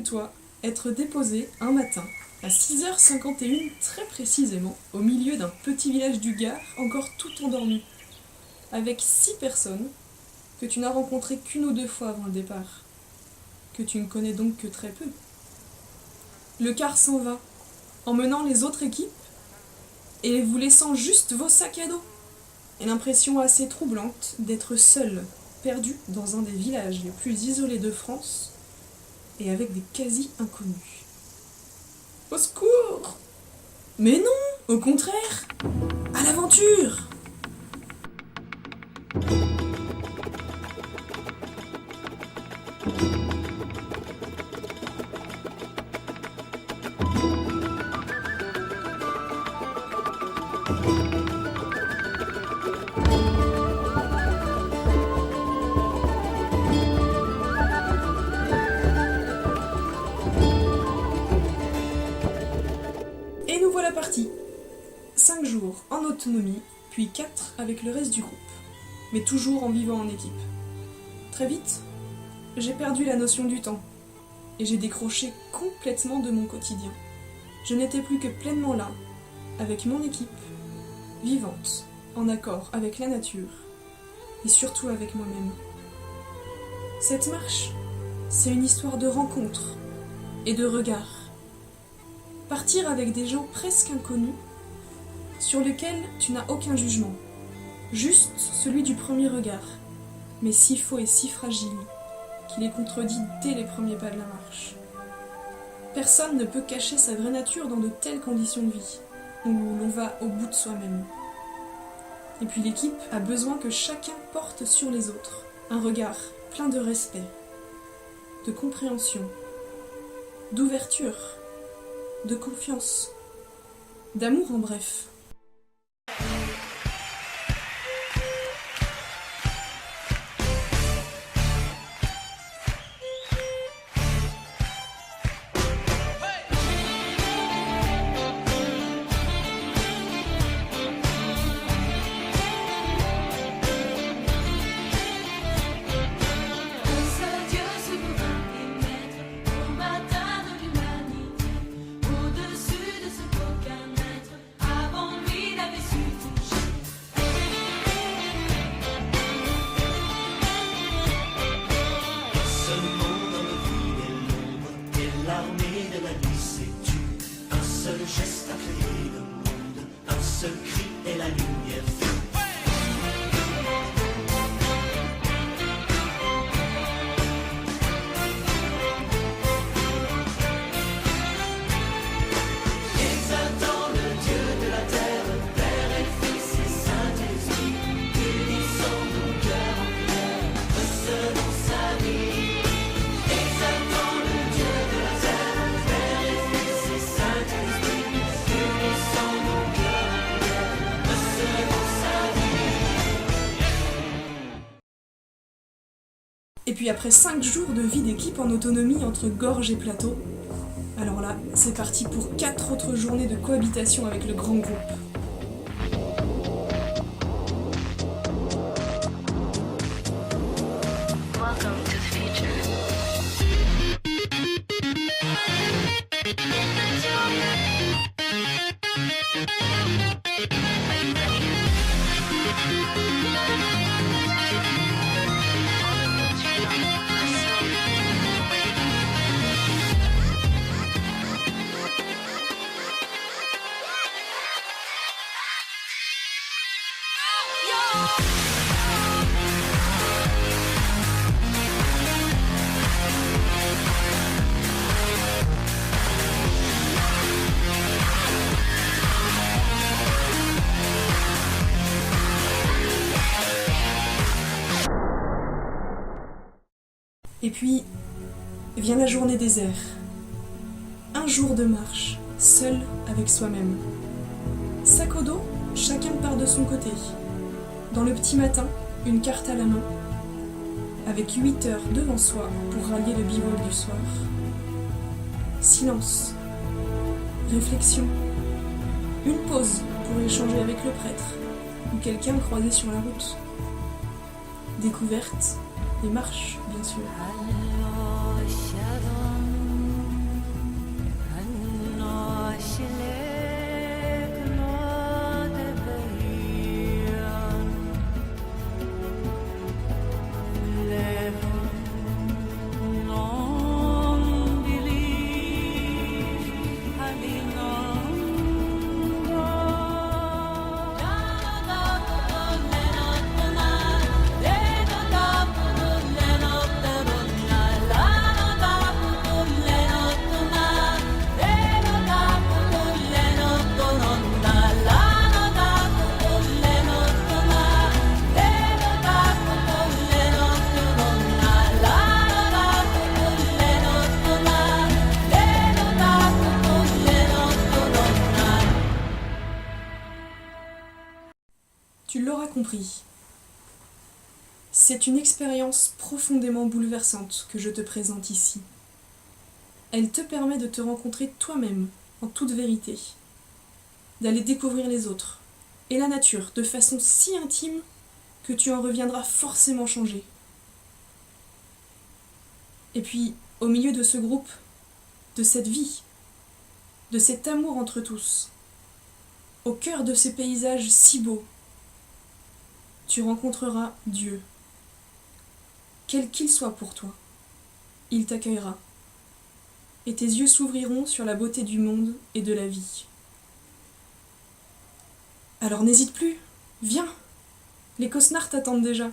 Imagine-toi être déposé un matin, à 6h51 très précisément, au milieu d'un petit village du Gard, encore tout endormi, avec 6 personnes que tu n'as rencontrées qu'une ou deux fois avant le départ, que tu ne connais donc que très peu. Le car s'en va, emmenant les autres équipes, et vous laissant juste vos sacs à dos. Et l'impression assez troublante d'être seul, perdu dans un des villages les plus isolés de France, et avec des quasi-inconnus. Au secours! Mais non, au contraire, à l'aventure! Et nous voilà partis. 5 jours en autonomie, puis 4 avec le reste du groupe, mais toujours en vivant en équipe. Très vite, j'ai perdu la notion du temps, et j'ai décroché complètement de mon quotidien. Je n'étais plus que pleinement là, avec mon équipe, vivante, en accord avec la nature, et surtout avec moi-même. Cette marche, c'est une histoire de rencontres et de regards. Partir avec des gens presque inconnus, sur lesquels tu n'as aucun jugement, juste celui du premier regard, mais si faux et si fragile qu'il est contredit dès les premiers pas de la marche. Personne ne peut cacher sa vraie nature dans de telles conditions de vie, où l'on va au bout de soi-même. Et puis l'équipe a besoin que chacun porte sur les autres un regard plein de respect, de compréhension, d'ouverture, de confiance, d'amour en bref. L'armée de la nuit s'étue, un seul geste a créé le monde, un seul cri et la lumière fut. Exaltant le Dieu de la terre, Père et Fils et Saint-Esprit, unissant nos cœurs en prière, un seul dans sa vie. Exaltant le Dieu de la terre, Père et Fils et Saint-Esprit, unissant nos cœurs en prière, un seul dans sa vie. Et puis après 5 jours de vie d'équipe en autonomie entre gorge et plateau, alors là, c'est parti pour 4 autres journées de cohabitation avec le grand groupe. Welcome to the future. Are you ready? All the roads you know are slowly fading away. Et puis, vient la journée désert. Un jour de marche, seul avec soi-même. Sac au dos, chacun part de son côté. Dans le petit matin, une carte à la main, avec 8 heures devant soi pour rallier le bivouac du soir. Silence, réflexion, une pause pour échanger avec le prêtre ou quelqu'un croisé sur la route. Découverte et marche, bien sûr. compris. C'est une expérience profondément bouleversante que je te présente ici. Elle te permet de te rencontrer toi-même, en toute vérité, d'aller découvrir les autres et la nature de façon si intime que tu en reviendras forcément changé. Et puis, au milieu de ce groupe, de cette vie, de cet amour entre tous, au cœur de ces paysages si beaux, tu rencontreras Dieu. Quel qu'il soit pour toi, il t'accueillera, et tes yeux s'ouvriront sur la beauté du monde et de la vie. Alors n'hésite plus, viens, les cosnards t'attendent déjà.